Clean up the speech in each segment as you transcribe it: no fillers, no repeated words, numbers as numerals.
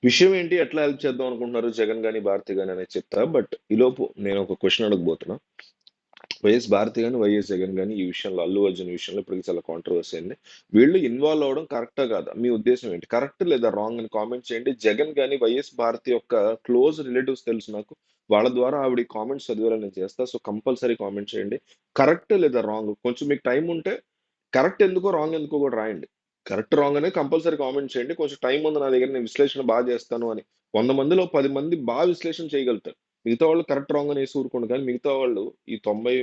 విషయం ఏంటి? ఎట్లా హెల్ప్ చేద్దాం అనుకుంటున్నారు 'జగన్' గాని, 'భారతి' గాని అనేది చెప్తా. బట్ ఈలోపు నేనొక క్వెషన్ అడగబోతున్నా. వైఎస్ భారతి గాని, వైఎస్ జగన్ గాని ఈ విషయంలో అల్లు అర్జున్ విషయంలో ఇప్పటికి చాలా కాంట్రోవర్సీ అయింది. వీళ్ళు ఇన్వాల్వ్ అవ్వడం కరెక్టా కాదా? మీ ఉద్దేశ్యం ఏంటి? కరెక్ట్ లేదా రాంగ్ అని కామెంట్ చేయండి. జగన్ గాని, వైఎస్ భారతి యొక్క క్లోజ్ రిలేటివ్స్ తెలుసు నాకు. వాళ్ళ ద్వారా ఆవిడ కామెంట్స్ చదివేలా నేను చేస్తా. సో, కంపల్సరీ కామెంట్ చేయండి. కరెక్ట్ లేదా రాంగ్? కొంచెం మీకు టైం ఉంటే కరెక్ట్ ఎందుకో, రాంగ్ ఎందుకో కూడా రాయండి. కరెక్ట్, రాంగ్ అనేది కంపల్సరీ కామెంట్ చేయండి. కొంచెం టైం ఉంది నా దగ్గర, నేను విశ్లేషణ చేస్తాను అని. 100 మందిలో 10 మంది విశ్లేషణ చేయగలుగుతారు. మిగతా వాళ్ళు కరెక్ట్, రాంగ్ అనేసి ఊరుకోండి. కానీ మిగతా వాళ్ళు ఈ 90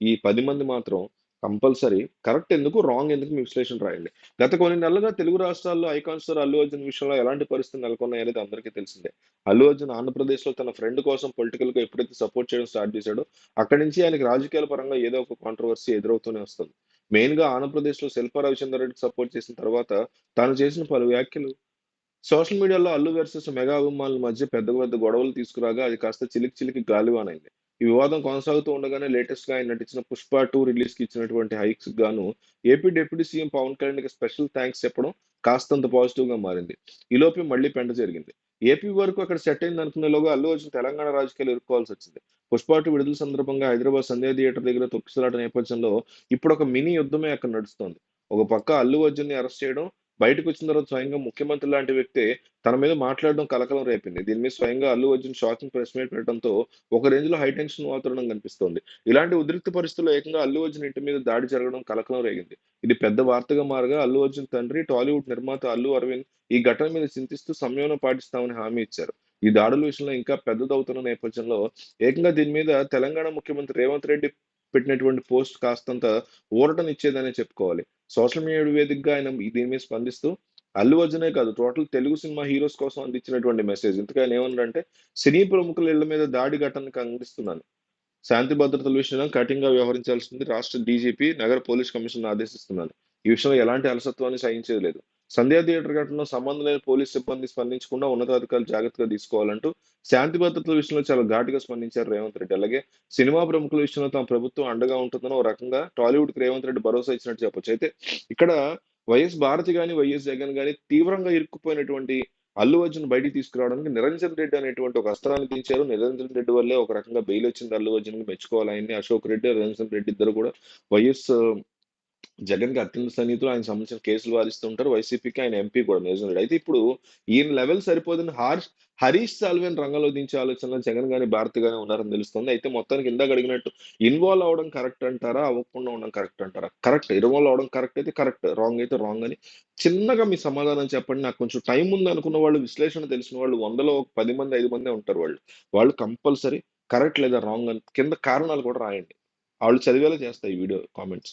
ఈ 10 మంది మాత్రం కంపల్సరీ కరెక్ట్ ఎందుకు, రాంగ్ ఎందుకు మీ విశ్లేషణ రాయండి. గత కొన్ని నెలలుగా తెలుగు రాష్ట్రాల్లో ఐకాన్ స్టార్ అల్లు అర్జున్ విషయంలో ఎలాంటి పరిస్థితులు నెలకొన్నాయనేది అందరికీ తెలిసిందే. అల్లు అర్జున్ ఆంధ్రప్రదేశ్‌లో తన ఫ్రెండ్ కోసం పొలిటికల్‌గా ఎప్పుడైతే సపోర్ట్ చేయడం స్టార్ట్ చేశాడో, అక్కడి నుంచి ఆయనకి రాజకీయాల పరంగా ఏదో ఒక కాంట్రోవర్సీ ఎదురవుతూనే వస్తుంది. మెయిన్‌గా ఆంధ్రప్రదేశ్‌లో శిల్పా రవిచంద్ర రెడ్డికి సపోర్ట్ చేసిన తర్వాత తాను చేసిన పలు వ్యాఖ్యలు సోషల్ మీడియాలో అల్లు వర్సెస్ మెగా అభిమానుల మధ్య పెద్ద పెద్ద గొడవలు తీసుకురాగా అది కాస్త చిలికి చిలికి గాలివానైంది. ఈ వివాదం కొనసాగుతూ ఉండగానే లేటెస్ట్‌గా ఆయన నటించిన 'పుష్ప 2' రిలీజ్‌కి ఇచ్చినటువంటి హైక్స్‌కి గాను ఏపీ డిప్యూటీ సీఎం పవన్ కళ్యాణ్‌కి స్పెషల్ థాంక్స్ చెప్పడం కాస్తంత పాజిటివ్‌గా మారింది. ఈలోపే మళ్ళీ పెంట జరిగింది. ఏపీ వరకు అక్కడ సెట్ అయిందనుకునేలోగా అల్లు అర్జున్ తెలంగాణ రాజకీయాలు ఇరుక్కోవాల్సొచ్చింది. 'పుష్ప 2' విడుదల సందర్భంగా హైదరాబాద్ సంధ్యా థియేటర్ దగ్గర తొక్కిసలాట నేపథ్యంలో ఇప్పుడొక మినీ యుద్ధమే అక్కడ నడుస్తోంది. ఒక పక్క అల్లు అర్జున్‌ని అరెస్ట్ చేయడం, బయటకొచ్చిన తర్వాత స్వయంగా ముఖ్యమంత్రి లాంటి వ్యక్తే తన మీద మాట్లాడడం కలకలం రేపింది. దీని మీద స్వయంగా Allu Arjun shocking press meet పెట్టడంతో ఒక రేంజ్‌లో హై టెన్షన్ వాతావరణం కనిపిస్తోంది. ఇలాంటి ఉద్రిక్త పరిస్థితుల్లో ఏకంగా అల్లు అర్జున్ ఇంటి మీద దాడి జరగడం కలకలం రేగింది. ఇది పెద్ద వార్తగా మారగా అల్లు అర్జున్ తండ్రి, టాలీవుడ్ నిర్మాత అల్లు అరవింద్ ఈ ఘటన మీద చింతిస్తూ సంయమనం పాటిస్తామని హామీ ఇచ్చారు. ఈ దాడుల విషయంలో ఇంకా పెద్దదవుతున్న నేపథ్యంలో ఏకంగా దీని మీద తెలంగాణ ముఖ్యమంత్రి రేవంత్ రెడ్డి పెట్టినటువంటి పోస్ట్ కాస్తంత ఊరటనిచ్చేదనే చెప్పుకోవాలి. సోషల్ మీడియా వేదికగా ఆయన దీని మీద స్పందిస్తూ అల్లు అర్జునే కాదు, టోటల్ తెలుగు సినిమా హీరోస్ కోసం అందించినటువంటి మెసేజ్. ఇంతకు ఆయన ఏమన్నారంటే, సినీ ప్రముఖుల ఇళ్ల మీద దాడి ఘటనను ఖండిస్తున్నాను. శాంతి భద్రతల విషయంలో కఠినంగా వ్యవహరించాల్సింది రాష్ట్ర డీజీపీ, నగర పోలీస్ కమిషనర్‌ని ఆదేశిస్తున్నాను. ఈ విషయంలో ఎలాంటి అలసత్వాన్ని సహించేది లేదు. సంధ్యా థియేటర్ ఘటనలో సంబంధం లేని పోలీస్ సిబ్బంది స్పందించకుండా ఉన్నతాధికారులు జాగ్రత్తగా తీసుకోవాలంటూ శాంతి భద్రతల విషయంలో చాలా ఘాటుగా స్పందించారు రేవంత్ రెడ్డి. అలాగే సినిమా ప్రముఖుల విషయంలో తమ ప్రభుత్వం అండగా ఉంటుందని ఓ రకంగా టాలీవుడ్‌కి రేవంత్ రెడ్డి భరోసా ఇచ్చినట్టు చెప్పొచ్చు. అయితే ఇక్కడ వైఎస్ భారతి గాని, వైఎస్ జగన్ గాని తీవ్రంగా ఇరుక్కుపోయినటువంటి అల్లు అర్జున్ బయటికి తీసుకురావడానికి నిరంజన్ రెడ్డి అనేటువంటి ఒక అస్త్రాన్ని దించారు. నిరంజన్ రెడ్డి వల్లే ఒక రకంగా బెయిలొచ్చింది అల్లు అర్జున్‌కి, మెచ్చుకోవాలి ఆయన్ని. అశోక్ రెడ్డి, నిరంజన్ రెడ్డి ఇద్దరు కూడా వైఎస్ జగన్‌కి అత్యంత సన్నిహితులు. ఆయనకు సంబంధించిన కేసులు వాదిస్తుంటారు. వైసీపీకి ఆయన ఎంపీ కూడా నిరంజన్ రెడ్డి. అయితే ఇప్పుడు ఈయన లెవెల్ సరిపోదని హరీష్ సాల్వేని రంగంలో దించే ఆలోచనలో జగన్ గాని, భారతి గాని ఉన్నారని తెలుస్తుంది. అయితే మొత్తానికి ఇందాక అడిగినట్టు ఇన్వాల్వ్ అవ్వడం కరెక్ట్ అంటారా? అవ్వకుండా ఉండడం కరెక్ట్ అంటారా? కరెక్ట్. ఇన్వాల్వ్ అవ్వడం కరెక్ట్ అయితే కరెక్ట్. రాంగ్ అయితే రాంగ్ అని చిన్నగా మీ సమాధానం చెప్పండి. నాకు కొంచెం టైం ఉందనుకున్న వాళ్ళు, విశ్లేషణ తెలిసిన వాళ్ళు 100లో ఒక 10 మంది, 5 మందే ఉంటారు వాళ్ళు. వాళ్ళు కంపల్సరీ కరెక్ట్ లేదా రాంగ్ అని కింద కారణాలు కూడా రాయండి. ఆళ్ళు చదివేలా చేస్తా ఈ వీడియో కామెంట్స్.